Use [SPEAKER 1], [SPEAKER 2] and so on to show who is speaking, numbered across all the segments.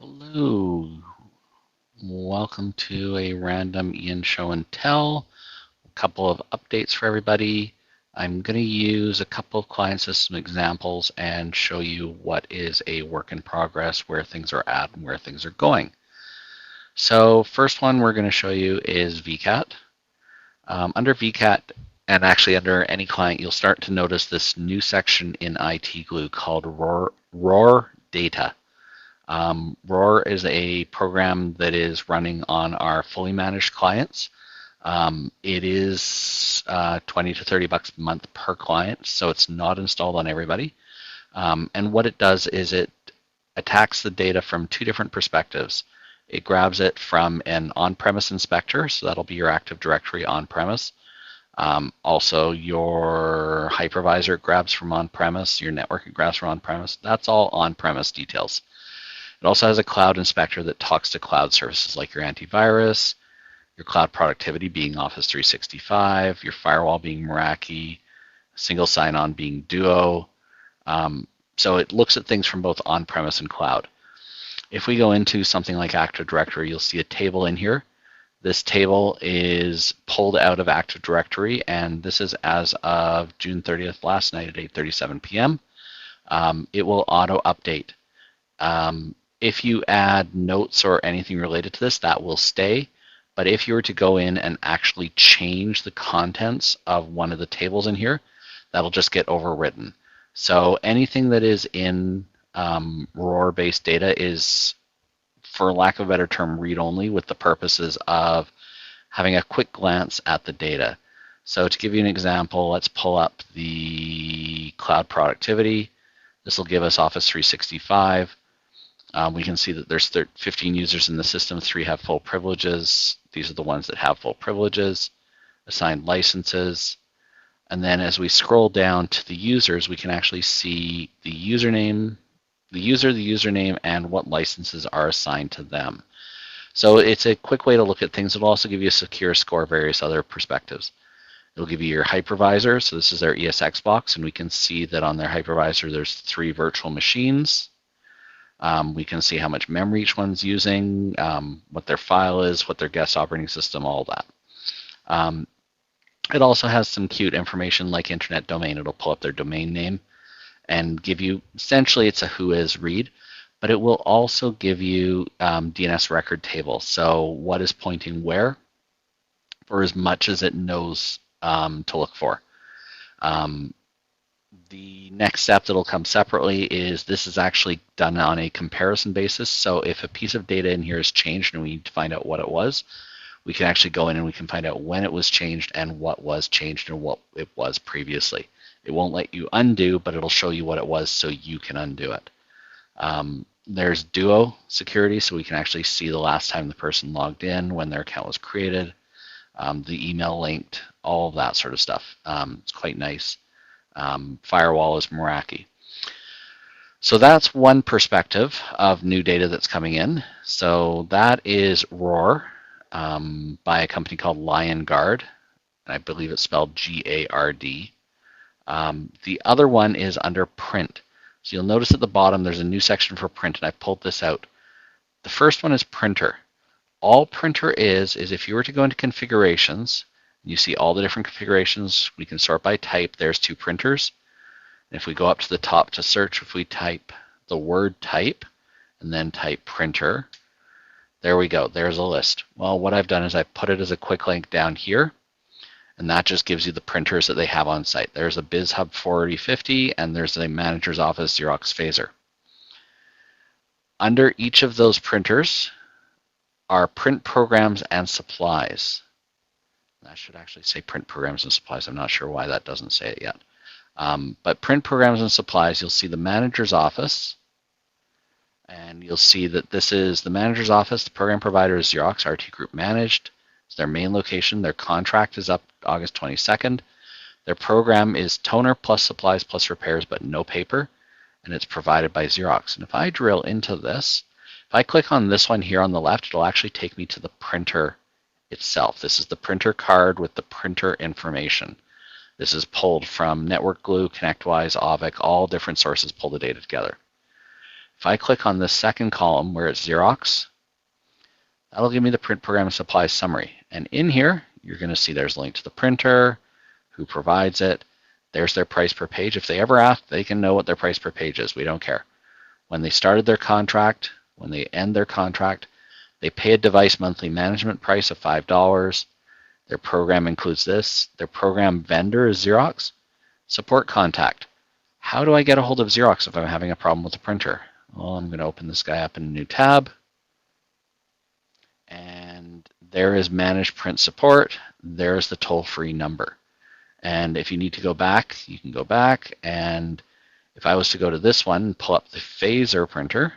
[SPEAKER 1] Hello, welcome to a random Ian show and tell. A couple of updates for everybody. I'm going to use a couple of client system examples and show you what is a work in progress, where things are at, and where things are going. So first one we're going to show you is VCAT. Under VCAT, and actually under any client, you'll start to notice this new section in IT Glue called ROR Data. ROR is a program that is running on our fully managed clients. It is 20 to 30 bucks a month per client, so it's not installed on everybody. And what it does is it attacks the data from two different perspectives. It grabs it from an on-premise inspector, so that'll be your Active Directory on-premise. Also, your hypervisor grabs from on-premise, your network grabs from on-premise. That's all on-premise details. It also has a cloud inspector that talks to cloud services like your antivirus, your cloud productivity being Office 365, your firewall being Meraki, single sign-on being Duo. So it looks at things from both on-premise and cloud. If we go into something like Active Directory, you'll see a table in here. This table is pulled out of Active Directory, and this is as of June 30th, last night at 8:37 p.m. It will auto-update. If you add notes or anything related to this, that will stay. But if you were to go in and actually change the contents of one of the tables in here, that'll just get overwritten. So anything that is in ROR-based data is, for lack of a better term, read-only with the purposes of having a quick glance at the data. So to give you an example, let's pull up the cloud productivity. This will give us Office 365. We can see that there's 15 users in the system, 3 have full privileges. These are the ones that have full privileges, assigned licenses. And then as we scroll down to the users, we can actually see the username, the username, and what licenses are assigned to them. So it's a quick way to look at things. It'll also give you a secure score, various other perspectives. It'll give you your hypervisor. So this is their ESX box, and we can see that on their hypervisor, there's 3 virtual machines. We can see how much memory each one's using, what their file is, what their guest operating system, all that. It also has some cute information like internet domain. It'll pull up their domain name and give you, essentially it's a whois read, but it will also give you DNS record table. So what is pointing where, for as much as it knows to look for. The next step that'll come separately is this is actually done on a comparison basis. So if a piece of data in here is changed and we need to find out what it was, we can actually go in and we can find out when it was changed and what was changed and what it was previously. It won't let you undo, but it'll show you what it was so you can undo it. There's Duo security, so we can actually see the last time the person logged in, when their account was created, the email linked, all of that sort of stuff. It's quite nice. Firewall is Meraki. So that's one perspective of new data that's coming in. So that is ROR by a company called LionGuard. I believe it's spelled G-A-R-D. The other one is under print. So you'll notice at the bottom there's a new section for print, and I pulled this out. The first one is printer. All printer is if you were to go into configurations, you see all the different configurations. We can sort by type. There's 2 printers. And if we go up to the top to search, if we type the word type and then type printer, there we go. There's a list. Well, what I've done is I put it as a quick link down here, and that just gives you the printers that they have on site. There's a BizHub 4050, and there's a Manager's Office Xerox Phaser. Under each of those printers are print programs and supplies. That should actually say print programs and supplies. I'm not sure why that doesn't say it yet. But print programs and supplies, you'll see the manager's office, and you'll see that this is the manager's office. The program provider is Xerox RT Group Managed. It's their main location. Their contract is up August 22nd. Their program is toner plus supplies plus repairs, but no paper, and it's provided by Xerox. And if I drill into this, if I click on this one here on the left, it'll actually take me to the printer itself. This is the printer card with the printer information. This is pulled from Network Glue, ConnectWise, Auvik, all different sources pull the data together. If I click on the second column where it's Xerox, that'll give me the print program supplies summary. And in here, you're going to see there's a link to the printer, who provides it. There's their price per page. If they ever ask, they can know what their price per page is. We don't care. When they started their contract, when they end their contract, they pay a device monthly management price of $5. Their program includes this. Their program vendor is Xerox. Support contact. How do I get a hold of Xerox if I'm having a problem with the printer? Well, I'm going to open this guy up in a new tab. And there is Managed Print Support. There's the toll-free number. And if you need to go back, you can go back. And if I was to go to this one and pull up the Phaser printer,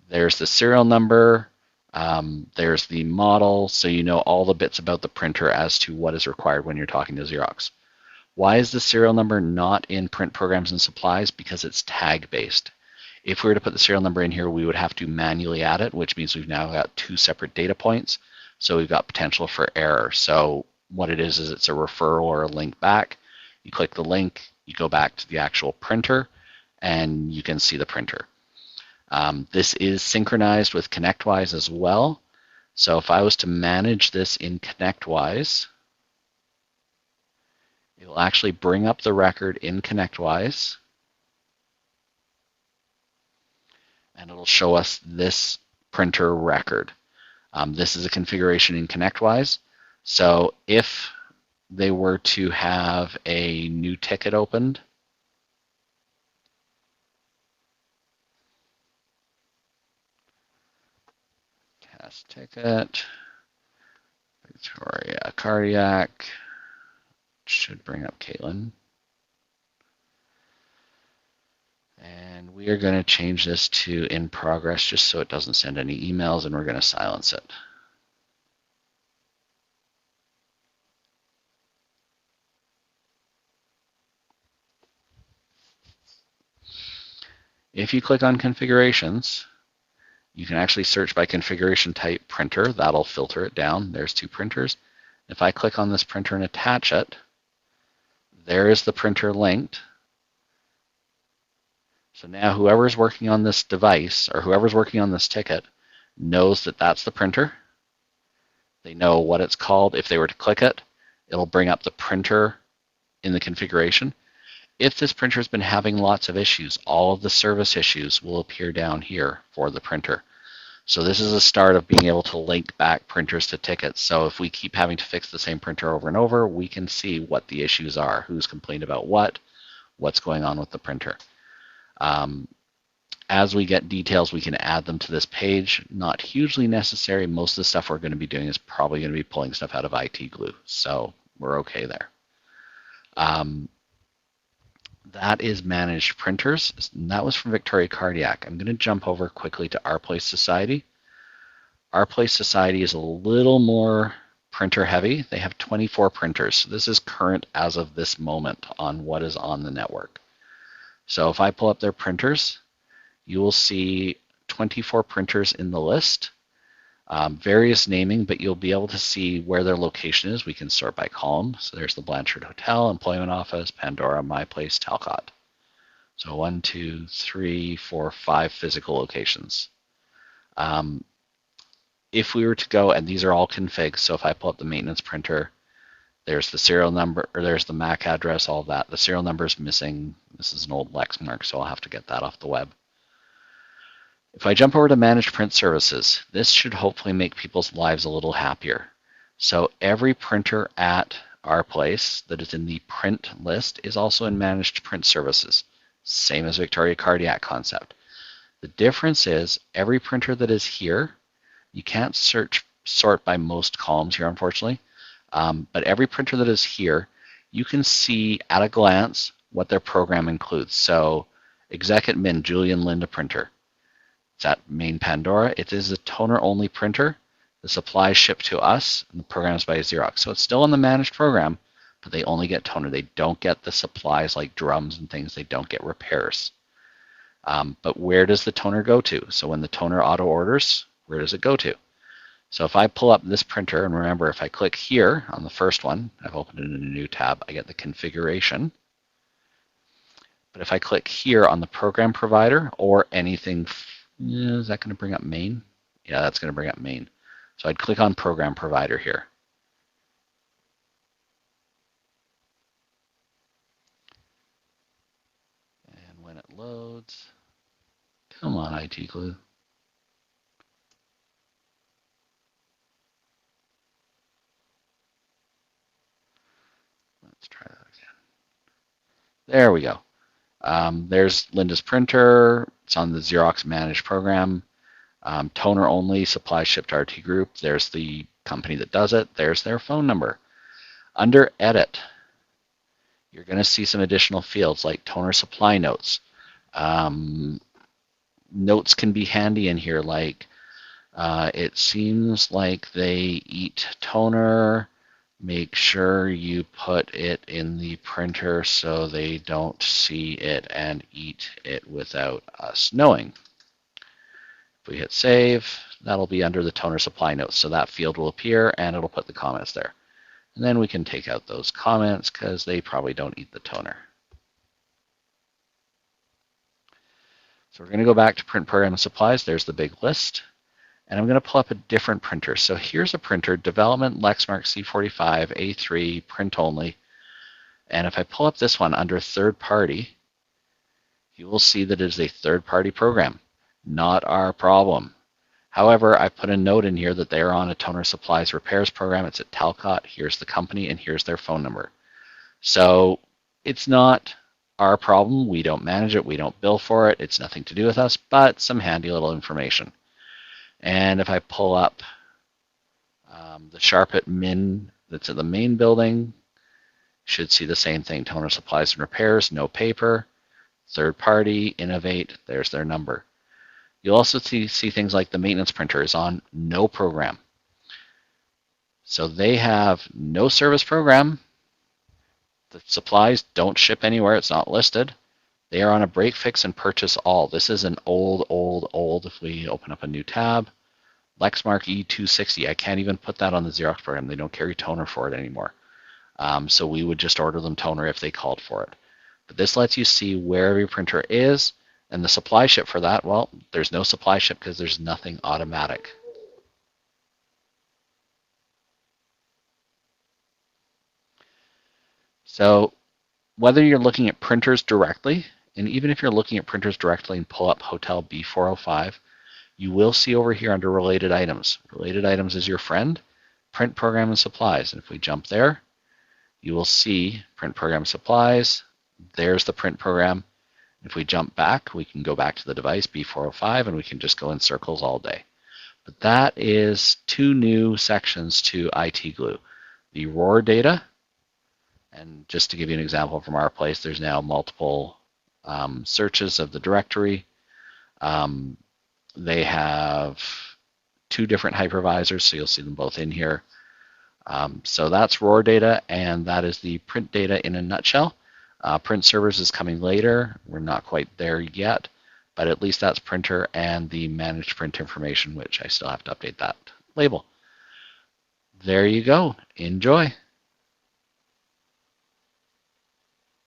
[SPEAKER 1] there's the serial number, there's the model, so you know all the bits about the printer as to what is required when you're talking to Xerox. Why is the serial number not in print programs and supplies? Because it's tag-based. If we were to put the serial number in here, we would have to manually add it, which means we've now got two separate data points, so we've got potential for error. So what it is it's a referral or a link back. You click the link, you go back to the actual printer, and you can see the printer. This is synchronized with ConnectWise as well. So if I was to manage this in ConnectWise, it will actually bring up the record in ConnectWise, and it'll show us this printer record. This is a configuration in ConnectWise. So if they were to have a new ticket opened, cast ticket, Victoria Cardiac, should bring up Caitlin. And we are going to change this to in progress just so it doesn't send any emails, and we're going to silence it. If you click on configurations, you can actually search by configuration type printer. That'll filter it down. There's two printers. If I click on this printer and attach it, there is the printer linked. So now whoever's working on this device or whoever's working on this ticket knows that that's the printer. They know what it's called. If they were to click it, it'll bring up the printer in the configuration. If this printer has been having lots of issues, all of the service issues will appear down here for the printer. So this is a start of being able to link back printers to tickets. So if we keep having to fix the same printer over and over, we can see what the issues are, who's complained about what's going on with the printer. As we get details, we can add them to this page. Not hugely necessary. Most of the stuff we're going to be doing is probably going to be pulling stuff out of IT Glue. So we're okay there. That is managed printers. And that was from Victoria Cardiac. I'm going to jump over quickly to Our Place Society. Our Place Society is a little more printer heavy. They have 24 printers. This is current as of this moment on what is on the network. So if I pull up their printers, you will see 24 printers in the list. Various naming, but you'll be able to see where their location is. We can sort by column. So there's the Blanchard Hotel, Employment Office, Pandora, My Place, Talcott. So 1, 2, 3, 4, 5 physical locations. If we were to go, and these are all configs, so if I pull up the maintenance printer, there's the serial number, or there's the MAC address, all that. The serial number is missing. This is an old Lexmark, so I'll have to get that off the web. If I jump over to Managed Print Services, this should hopefully make people's lives a little happier. So every printer at Our Place that is in the print list is also in Managed Print Services, same as Victoria Cardiac concept. The difference is every printer that is here, you can't sort by most columns here, unfortunately, but every printer that is here, you can see at a glance what their program includes. So Exec Admin, Julian Linda printer. It's at main Pandora. It is a toner-only printer. The supplies shipped to us, and the program is by Xerox. So it's still in the managed program, but they only get toner. They don't get the supplies like drums and things. They don't get repairs. But where does the toner go to? So when the toner auto orders, where does it go to? So if I pull up this printer, and remember, if I click here on the first one, I've opened it in a new tab, I get the configuration. But if I click here on the program provider or anything, is that going to bring up main? Yeah, that's going to bring up main. So I'd click on program provider here. And when it loads, come on, IT Glue. Let's try that again. There we go. There's Linda's printer. It's on the Xerox Managed program. Toner only, supply shipped RT Group. There's the company that does it. There's their phone number. Under Edit, you're going to see some additional fields like toner supply notes. Notes can be handy in here, like it seems like they eat toner. Make sure you put it in the printer so they don't see it and eat it without us knowing. If we hit save, that'll be under the toner supply notes. So that field will appear and it'll put the comments there. And then we can take out those comments because they probably don't eat the toner. So we're going to go back to print program and supplies. There's the big list. And I'm going to pull up a different printer. So here's a printer, Development Lexmark C45 A3 print only. And if I pull up this one under third party, you will see that it is a third party program, not our problem. However, I put a note in here that they're on a toner supplies repairs program. It's at Talcott. Here's the company and here's their phone number. So it's not our problem. We don't manage it. We don't bill for it. It's nothing to do with us, but some handy little information. And if I pull up the Sharpit Min that's at the main building, should see the same thing, toner supplies and repairs, no paper, third party, Innovate, there's their number. You'll also see things like the maintenance printer is on no program. So they have no service program. The supplies don't ship anywhere, it's not listed. They are on a break, fix, and purchase all. This is an old, if we open up a new tab, Lexmark E260. I can't even put that on the Xerox program. They don't carry toner for it anymore. So we would just order them toner if they called for it. But this lets you see where every printer is, and the supply ship for that, well, there's no supply ship because there's nothing automatic. So whether you're looking at printers directly, and even if you're looking at printers directly and pull up Hotel B405, you will see over here under Related Items. Related Items is your friend, Print Program and Supplies. And if we jump there, you will see Print Program Supplies. There's the print program. If we jump back, we can go back to the device, B405, and we can just go in circles all day. But that is two new sections to IT Glue. The ROR data, and just to give you an example from our place, there's now multiple searches of the directory. They have two different hypervisors, so you'll see them both in here. So that's ROR data, and that is the print data in a nutshell. Print servers is coming later. We're not quite there yet, but at least that's printer and the managed print information, which I still have to update that label. There you go. Enjoy.